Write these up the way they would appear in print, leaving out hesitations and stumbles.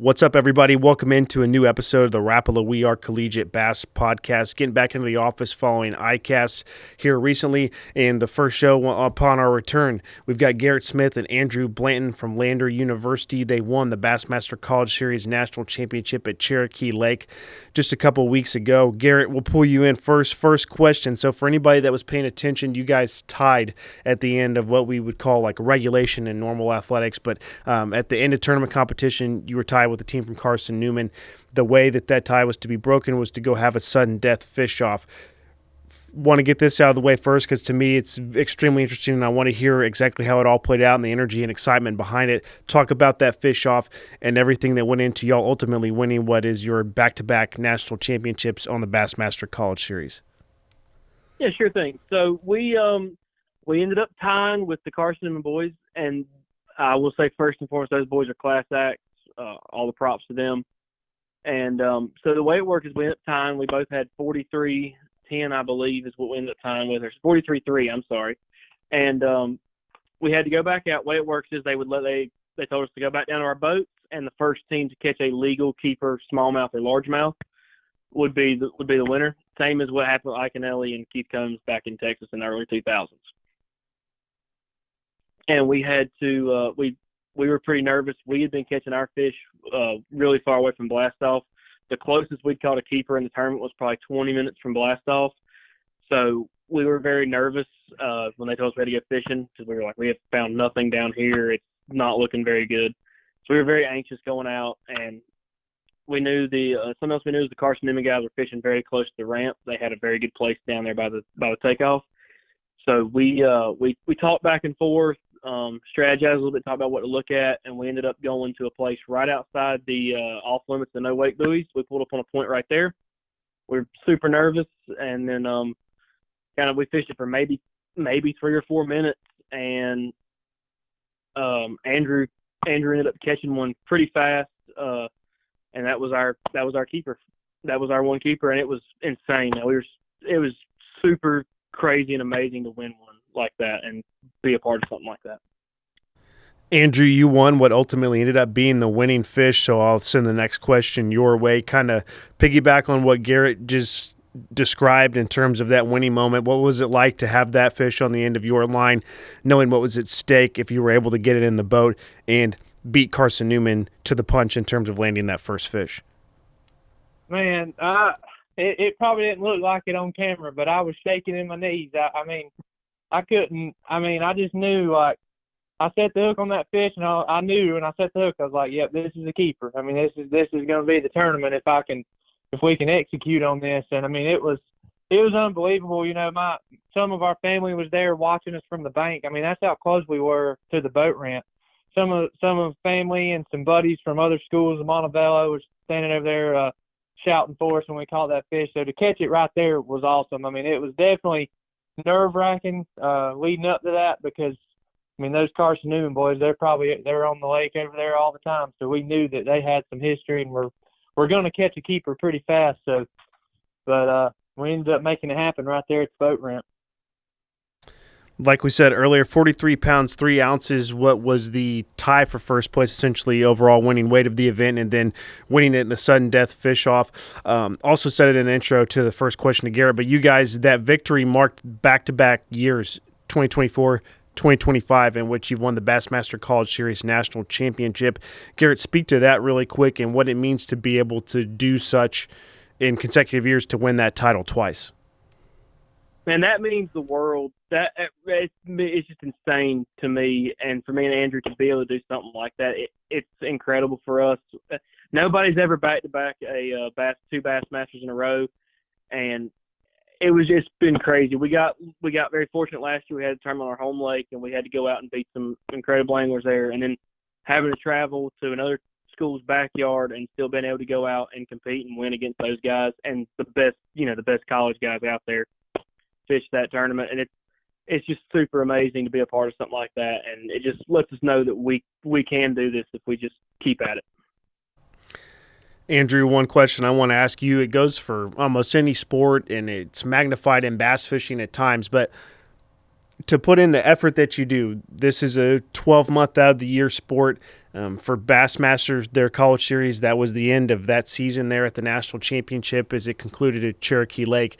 What's up, everybody? Welcome into a new episode of the Rapala We Are Collegiate Bass Podcast. Getting back into the office following ICAST here recently, and the first show upon our return. We've got Garrett Smith and Andrew Blanton from Lander University. They won the Bassmaster College Series National Championship at Cherokee Lake just a couple weeks ago. Garrett, we'll pull you in first. First question. So for anybody that was paying attention, you guys tied at the end of what we would call like regulation in normal athletics, but at the end of tournament competition, you were tied with the team from Carson Newman. The way that tie was to be broken was to go have a sudden death fish off. Want to get this out of the way first because to me it's extremely interesting and I want to hear exactly how it all played out and the energy and excitement behind it. Talk about that fish off and everything that went into y'all ultimately winning what is your back-to-back national championships on the Bassmaster College Series. Yeah, sure thing. So we ended up tying with the Carson Newman boys, and I will say first and foremost, those boys are class acts. All the props to them. And so the way it worked is we ended up tying. We both had 43-10, I believe, is what we ended up tying with. Or 43-3, I'm sorry. And we had to go back out. The way it works is they told us to go back down to our boats, and the first team to catch a legal keeper, smallmouth or largemouth, would be the winner. Same as what happened with Ike and Ellie and Keith Combs back in Texas in the early 2000s. And we had to we were pretty nervous. We had been catching our fish really far away from blast-off. The closest we'd caught a keeper in the tournament was probably 20 minutes from blast-off. So we were very nervous when they told us we had to go fishing because we were like, we have found nothing down here. It's not looking very good. So we were very anxious going out, and we knew something else we knew is the Carson Newman guys were fishing very close to the ramp. They had a very good place down there by the takeoff. So we talked back and forth. Strategized a little bit, talked about what to look at, and we ended up going to a place right outside the off limits of no wake buoys. We pulled up on a point right there. We were super nervous, and then we fished it for maybe 3 or 4 minutes, and Andrew ended up catching one pretty fast, and that was our keeper. That was our one keeper, and it was insane. It was super crazy and amazing to win one like that and be a part of something like that. Andrew, you won what ultimately ended up being the winning fish, so I'll send the next question your way. Kind of piggyback on what Garrett just described in terms of that winning moment. What was it like to have that fish on the end of your line, knowing what was at stake if you were able to get it in the boat and beat Carson Newman to the punch in terms of landing that first fish? Man, it probably didn't look like it on camera, but I was shaking in my knees. I just knew, like, I set the hook on that fish, and I knew when I set the hook, I was like, yep, this is a keeper. I mean, this is going to be the tournament if we can execute on this. And I mean, it was unbelievable. You know, some of our family was there watching us from the bank. I mean, that's how close we were to the boat ramp. Some of family and some buddies from other schools in Montebello was standing over there shouting for us when we caught that fish. So to catch it right there was awesome. I mean, it was definitely nerve-wracking leading up to that because, I mean, those Carson Newman boys, they're on the lake over there all the time. So we knew that they had some history and we're going to catch a keeper pretty fast. So, but we ended up making it happen right there at the boat ramp. Like we said earlier, 43 pounds, 3 ounces, what was the tie for first place, essentially overall winning weight of the event, and then winning it in the sudden death fish off. Also said it in the intro to the first question to Garrett, but you guys, that victory marked back-to-back years, 2024, 2025, in which you've won the Bassmaster College Series National Championship. Garrett, speak to that really quick and what it means to be able to do such in consecutive years to win that title twice. Man, that means the world. It's just insane to me, and for me and Andrew to be able to do something like that, it's incredible for us. Nobody's ever back-to-back two Bassmasters in a row, and it's been crazy. We got very fortunate last year. We had a tournament on our home lake, and we had to go out and beat some incredible anglers there, and then having to travel to another school's backyard and still being able to go out and compete and win against those guys and the best college guys out there fish that tournament, and it's just super amazing to be a part of something like that, and it just lets us know that we can do this if we just keep at it. Andrew, one question I want to ask you. It goes for almost any sport, and it's magnified in bass fishing at times, but to put in the effort that you do. This is a 12-month out of the year sport. For Bassmaster, their college series, that was the end of that season there at the national championship as it concluded at Cherokee Lake.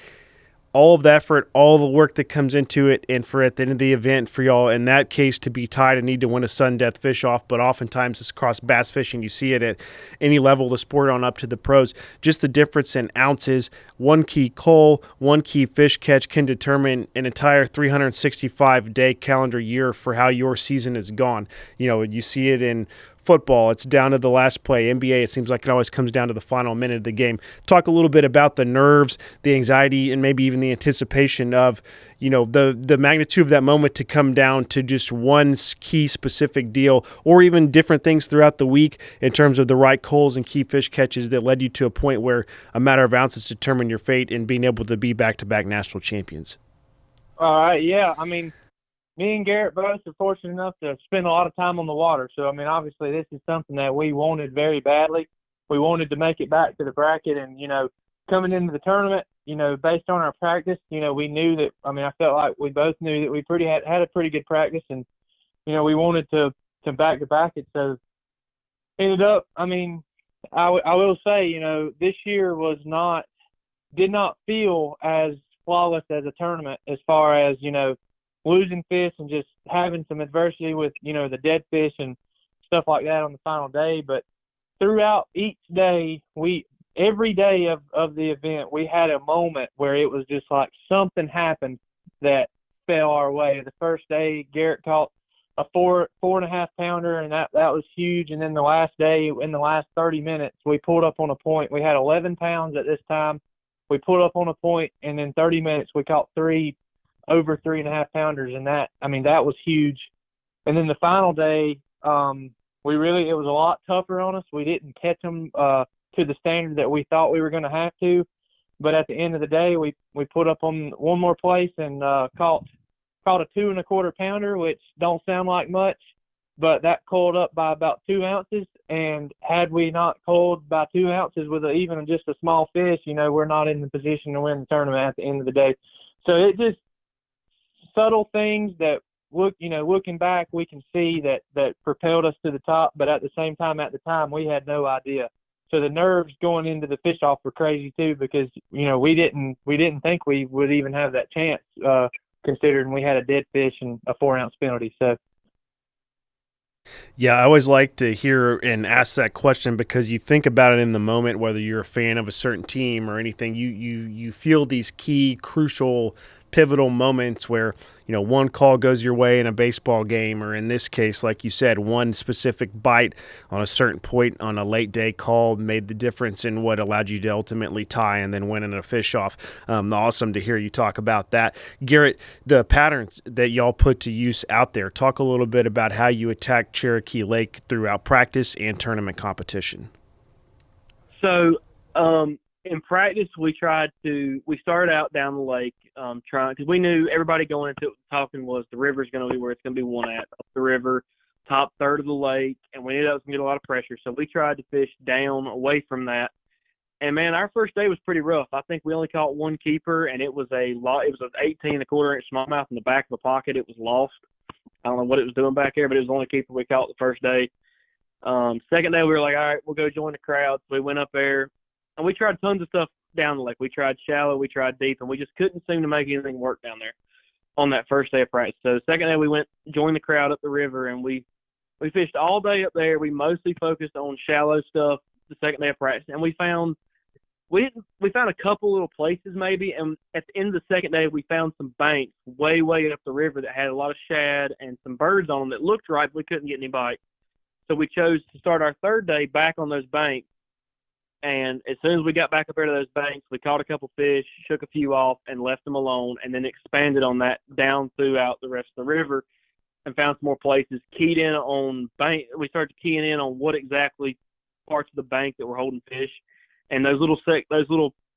All of the effort, all the work that comes into it, and for at the end of the event for y'all, in that case, to be tied and need to win a sudden death fish off, but oftentimes it's across bass fishing. You see it at any level of the sport on up to the pros. Just the difference in ounces, one key cull, one key fish catch can determine an entire 365-day calendar year for how your season is gone. You see it in football, it's down to the last play. NBA, it seems like it always comes down to the final minute of the game. Talk a little bit about the nerves, the anxiety, and maybe even the anticipation of, the magnitude of that moment to come down to just one key specific deal, or even different things throughout the week in terms of the right culls and key fish catches that led you to a point where a matter of ounces determined your fate and being able to be back-to-back national champions. All right, yeah. I mean, me and Garrett both are fortunate enough to spend a lot of time on the water. So, I mean, obviously this is something that we wanted very badly. We wanted to make it back to the bracket. And, coming into the tournament, based on our practice, we knew that, I felt like we both knew that we had a pretty good practice. And, we wanted to back it. So, ended up, I will say, this year did not feel as flawless as a tournament as far as, losing fish and just having some adversity with, the dead fish and stuff like that on the final day. But throughout each day, every day of the event, we had a moment where it was just like something happened that fell our way. The first day, Garrett caught a 4.5 pounder, and that was huge. And then the last day, in the last 30 minutes, we pulled up on a point. We had 11 pounds at this time. We pulled up on a point, and in 30 minutes, we caught 3 over 3.5 pounders, and that was huge. And then the final day, it was a lot tougher on us. We didn't catch them to the standard that we thought we were going to have to, but at the end of the day, we put up on one more place and caught a 2.25 pounder, which don't sound like much, but that culled up by about 2 ounces. And had we not culled by 2 ounces with even just a small fish, we're not in the position to win the tournament at the end of the day. So it just subtle things that looking back, we can see that propelled us to the top, but at the same time, at the time, we had no idea. So the nerves going into the fish off were crazy too, because, we didn't think we would even have that chance, considering we had a dead fish and a 4-ounce penalty. So. Yeah, I always like to hear and ask that question because you think about it in the moment, whether you're a fan of a certain team or anything, you feel these key, crucial, pivotal moments where, one call goes your way in a baseball game, or in this case, like you said, one specific bite on a certain point on a late day call made the difference in what allowed you to ultimately tie and then win in a fish off. Awesome to hear you talk about that. Garrett, the patterns that y'all put to use out there, talk a little bit about how you attack Cherokee Lake throughout practice and tournament competition. So, in practice, we started out down the lake, trying, because we knew everybody going into it talking was the river's going to be where it's going to be one at, up the river, top third of the lake, and we knew that was going to get a lot of pressure. So we tried to fish down away from that. And man, our first day was pretty rough. I think we only caught one keeper, and it was an 18.25-inch smallmouth in the back of a pocket. It was lost. I don't know what it was doing back there, but it was the only keeper we caught the first day. Second day, we were like, all right, we'll go join the crowd. So we went up there. And we tried tons of stuff down the lake. We tried shallow, we tried deep, and we just couldn't seem to make anything work down there on that first day of practice. So the second day we went, joined the crowd up the river, and we fished all day up there. We mostly focused on shallow stuff the second day of practice. And we found a couple little places maybe, and at the end of the second day we found some banks way, way up the river that had a lot of shad and some birds on them that looked right, but we couldn't get any bites. So we chose to start our third day back on those banks. And as soon as we got back up there to those banks, we caught a couple fish, shook a few off, and left them alone, and then expanded on that down throughout the rest of the river and found some more places. Keyed in on bank. We started keying in on what exactly parts of the bank that were holding fish, and those little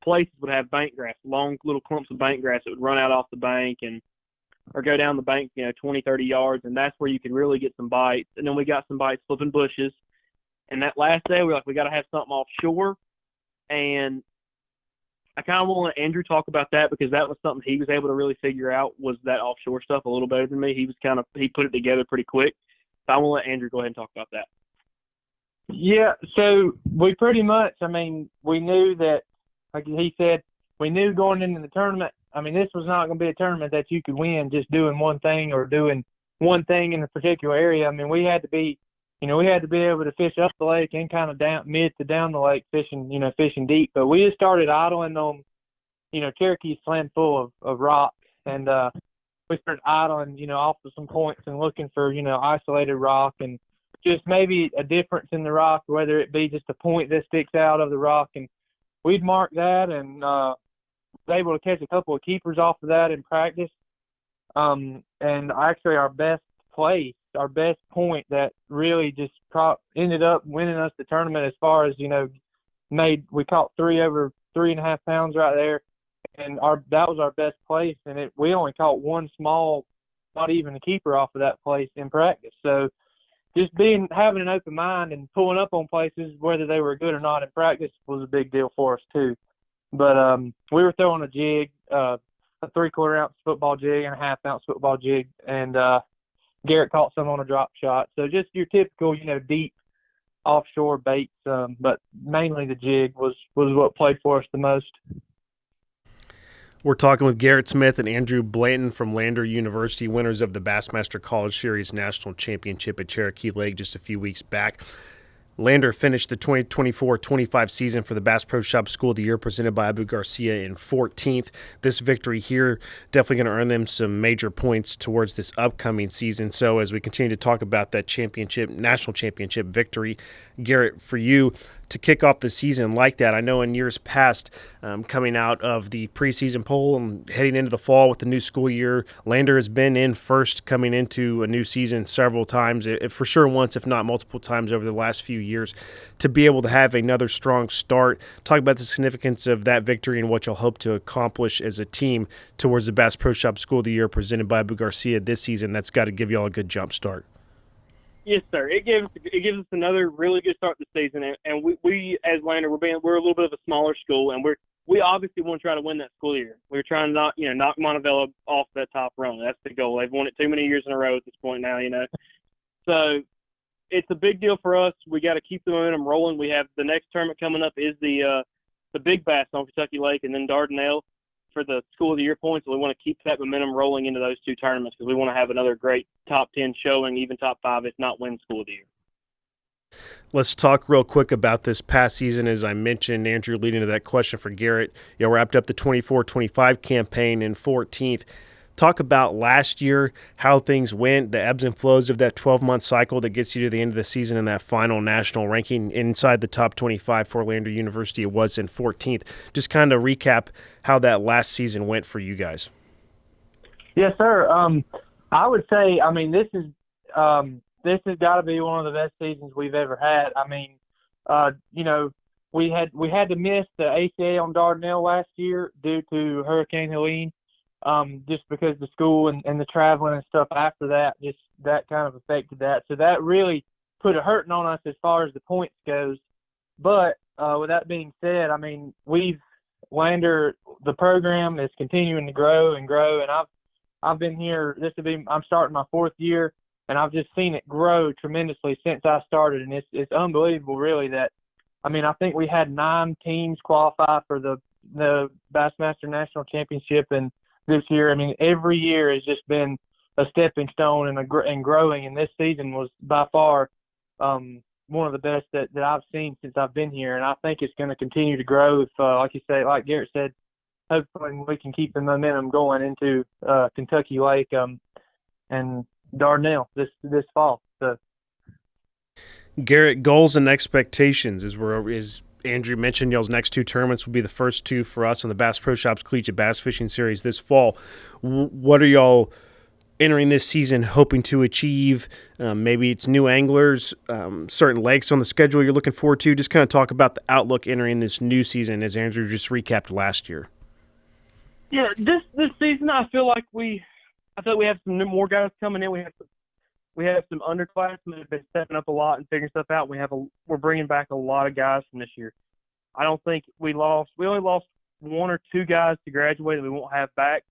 places would have bank grass, long little clumps of bank grass that would run out off the bank or go down the bank, 20, 30 yards, and that's where you could really get some bites. And then we got some bites flipping bushes. And that last day, we were like, we got to have something offshore. And I kind of want to let Andrew talk about that because that was something he was able to really figure out was that offshore stuff a little better than me. He put it together pretty quick. So I want to let Andrew go ahead and talk about that. Yeah, so we pretty much, we knew that, like he said, we knew going into the tournament, this was not going to be a tournament that you could win just doing one thing or doing one thing in a particular area. We had to be, we had to be able to fish up the lake and kind of down mid to down the lake fishing deep. But we just started idling on, Cherokee's slam full of rock, and we started idling, off of some points and looking for, isolated rock and just maybe a difference in the rock, whether it be just a point that sticks out of the rock. And we'd mark that and was able to catch a couple of keepers off of that in practice. And actually our best point that really just ended up winning us the tournament as far as, we caught 3 over 3.5 pounds right there. And that was our best place. And we only caught one small, not even a keeper off of that place in practice. So just having an open mind and pulling up on places, whether they were good or not in practice, was a big deal for us too. But we were throwing a jig, a 3/4 ounce football jig and a 1/2 ounce football jig, and Garrett caught some on a drop shot. So just your typical, deep offshore baits, but mainly the jig was what played for us the most. We're talking with Garrett Smith and Andrew Blanton from Lander University, winners of the Bassmaster College Series National Championship at Cherokee Lake just a few weeks back. Lander finished the 2024-25 season for the Bass Pro Shop School of the Year presented by Abu Garcia in 14th. This victory here definitely going to earn them some major points towards this upcoming season. So as we continue to talk about that national championship victory, Garrett, for you to kick off the season like that, I know in years past, coming out of the preseason poll and heading into the fall with the new school year, Lander has been in first coming into a new season several times, for sure once, if not multiple times over the last few years. To be able to have another strong start, talk about the significance of that victory and what you'll hope to accomplish as a team towards the Bass Pro Shop School of the Year presented by Abu Garcia this season. That's got to give you all a good jump start. Yes, sir. It gives us another really good start to the season, and we as Lander, we're a little bit of a smaller school, and we obviously want to try to win that school year. We're trying to knock Montevella off that top rung. That's the goal. They've won it too many years in a row at this point now, So it's a big deal for us. We got to keep the momentum rolling. We have the next tournament coming up is the Big Bass on Kentucky Lake, and then Dardanelle for the School of the Year points. So we want to keep that momentum rolling into those two tournaments because we want to have another great top 10 showing, even top 5, if not win School of the Year. Let's talk real quick about this past season. As I mentioned, Andrew, leading to that question for Garrett, wrapped up the 24-25 campaign in 14th. Talk about last year, how things went, the ebbs and flows of that 12-month cycle that gets you to the end of the season and that final national ranking inside the top 25 for Lander University. It was in 14th. Just kind of recap how that last season went for you guys. Yes, sir. I would say, this has got to be one of the best seasons we've ever had. We had to miss the ACA on Dardanelle last year due to Hurricane Helene. Just because the school and the traveling and stuff after that, just that kind of affected that. So that really put a hurting on us as far as the points goes. But with that being said, Lander, the program is continuing to grow, and I've been here. I'm starting my 4th year, and I've just seen it grow tremendously since I started, and it's unbelievable, really. That I think we had 9 teams qualify for the Bassmaster National Championship, and this year, every year has just been a stepping stone and growing. And this season was by far one of the best that I've seen since I've been here. And I think it's going to continue to grow if, like Garrett said, hopefully we can keep the momentum going into Kentucky Lake and Dardanelle this fall. So, Garrett, goals and expectations is Andrew mentioned y'all's next 2 tournaments will be the first 2 for us on the Bass Pro Shops Collegiate Bass Fishing Series this fall. What are y'all entering this season hoping to achieve? Maybe it's new anglers, certain lakes on the schedule you're looking forward to. Just kind of talk about the outlook entering this new season as Andrew just recapped last year. Yeah, this season I feel like we have some more guys coming in. We have some underclassmen that have been stepping up a lot and figuring stuff out. We're bringing back a lot of guys from this year. I don't think we only lost one or two guys to graduate that we won't have back.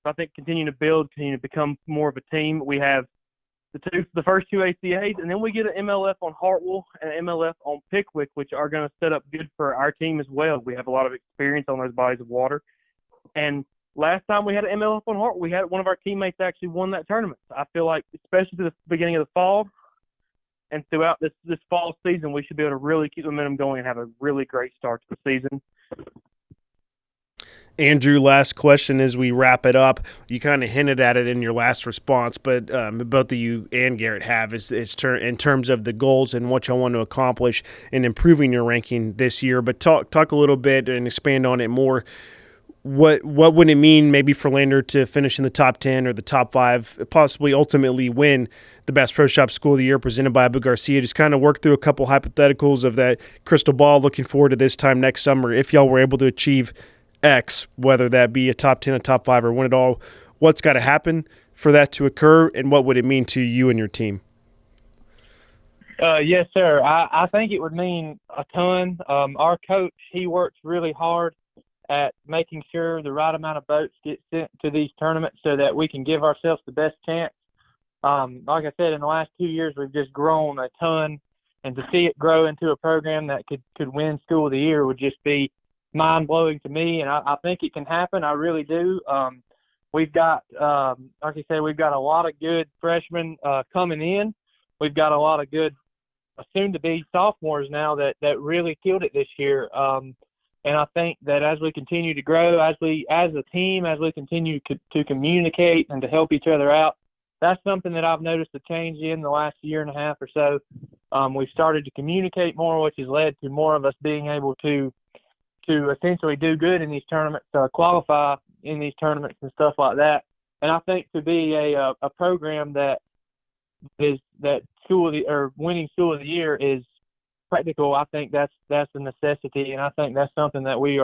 So I think continue to build, continue to become more of a team. We have the first two ACAs, and then we get an MLF on Hartwell and an MLF on Pickwick, which are going to set up good for our team as well. We have a lot of experience on those bodies of water. And last time we had an MLF on Hartwell, we had one of our teammates actually won that tournament. I feel like, especially to the beginning of the fall and throughout this fall season, we should be able to really keep the momentum going and have a really great start to the season. Andrew, last question as we wrap it up. You kind of hinted at it in your last response, but both of you and Garrett have is in terms of the goals and what y'all want to accomplish in improving your ranking this year. But talk a little bit and expand on it more. What would it mean maybe for Lander to finish in the top 10 or the top 5, possibly ultimately win the Bass Pro Shop School of the Year presented by Abu Garcia? Just kind of work through a couple hypotheticals of that crystal ball, looking forward to this time next summer. If y'all were able to achieve X, whether that be a top 10, a top 5, or win it all, what's got to happen for that to occur, and what would it mean to you and your team? Yes, sir. I think it would mean a ton. Our coach, he works really hard at making sure the right amount of boats get sent to these tournaments so that we can give ourselves the best chance. Like I said, in the last 2 years, we've just grown a ton, and to see it grow into a program that could win School of the Year would just be mind-blowing to me, and I think it can happen. I really do. We've got, like I said, we've got a lot of good freshmen coming in. We've got a lot of good soon-to-be sophomores now that really killed it this year. And I think that as we continue to grow, as a team, as we continue to communicate and to help each other out, that's something that I've noticed a change in the last year and a half or so. We've started to communicate more, which has led to more of us being able to essentially do good in these tournaments, qualify in these tournaments and stuff like that. And I think to be a program that winning School of the Year is practical, I think that's a necessity, and I think that's something that we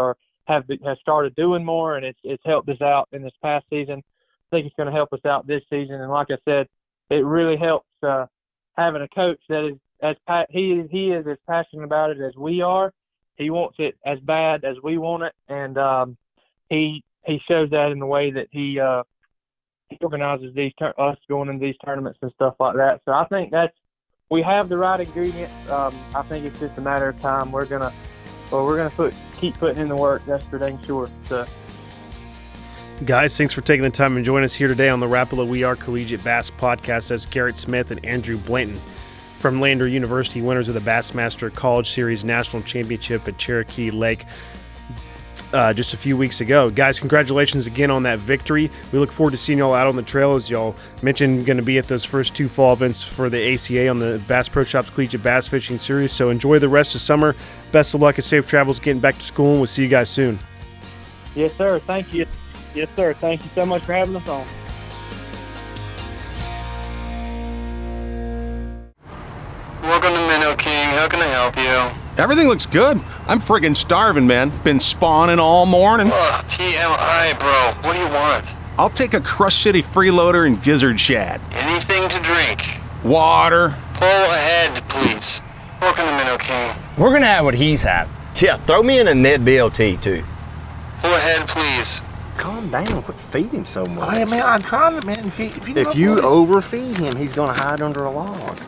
have started doing more, and it's helped us out in this past season. I think it's going to help us out this season, and like I said, it really helps having a coach that is he is as passionate about it as we are. He wants it as bad as we want it, and he shows that in the way that he organizes us going into these tournaments and stuff like that. So I think we have the right ingredients. I think it's just a matter of time. We're gonna keep putting in the work. That's for dang sure. So, guys, thanks for taking the time and joining us here today on the Rapala We Are Collegiate Bass Podcast. That's Garrett Smith and Andrew Blanton from Lander University, winners of the Bassmaster College Series National Championship at Cherokee Lake just a few weeks ago. Guys, congratulations again on that victory. We look forward to seeing y'all out on the trail, as y'all mentioned, going to be at those first 2 fall events for the ACA on the Bass Pro Shops Collegiate Bass Fishing Series. So enjoy the rest of summer. Best of luck and safe travels getting back to school, and we'll see you guys soon. Yes, sir. Thank you. Yes, sir. Thank you so much for having us on. Welcome to Minnow King. How can I help you? Everything looks good. I'm friggin' starving, man. Been spawning all morning. Ugh, TMI, bro. What do you want? I'll take a Crush City freeloader and gizzard shad. Anything to drink. Water. Pull ahead, please. Welcome to Minnow King. We're gonna have what he's having. Yeah, throw me in a Ned BLT too. Pull ahead, please. Calm down. Quit feeding him so much. Hey, man, I'm trying to, man. If you overfeed him, he's going to hide under a log.